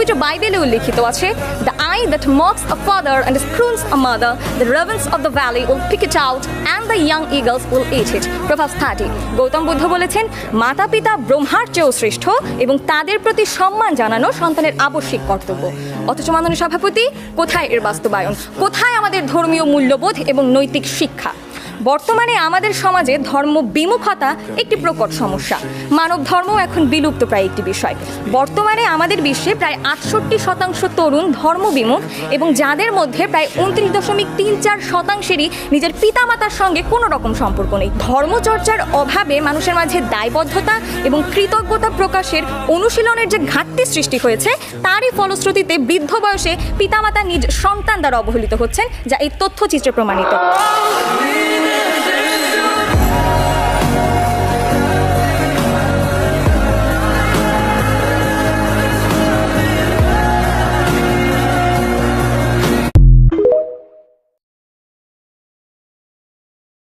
পবিত্র বাইবেলে উল্লেখিত আছে, the eye that mocks a father and scorns a mother, the ravens of the valley will pick it out and the young eagles will eat it. Proverbs 30। Gautam Buddha বলেছেন, মাতা পিতা ব্রহ্মার চেয়েও শ্রেষ্ঠ এবং তাদের প্রতি সম্মান জানানো সন্তানের আবশ্যিক কর্তব্য। অথচ মাননীয় সভাপতি, কোথায় এর বাস্তবায়ন? কোথায় আমাদের ধর্মীয় মূল্যবোধ এবং নৈতিক শিক্ষা? বর্তমানে আমাদের সমাজে ধর্ম বিমুখতা একটি প্রকট সমস্যা। মানব ধর্ম এখন বিলুপ্ত প্রায় একটি বিষয়। বর্তমানে আমাদের বিশ্বে প্রায় 68% তরুণ ধর্মবিমুখ এবং যাদের মধ্যে প্রায় 29.34%-ই নিজের পিতামাতার সঙ্গে কোনো রকম সম্পর্ক নেই। ধর্মচর্চার অভাবে মানুষের মাঝে দায়বদ্ধতা এবং কৃতজ্ঞতা প্রকাশের অনুশীলনের যে ঘাটতি সৃষ্টি হয়েছে, তারই ফলশ্রুতিতে বৃদ্ধ বয়সে পিতামাতা নিজ সন্তান দ্বারা অবহেলিত হচ্ছেন, যা এই তথ্যচিত্রে প্রমাণিত।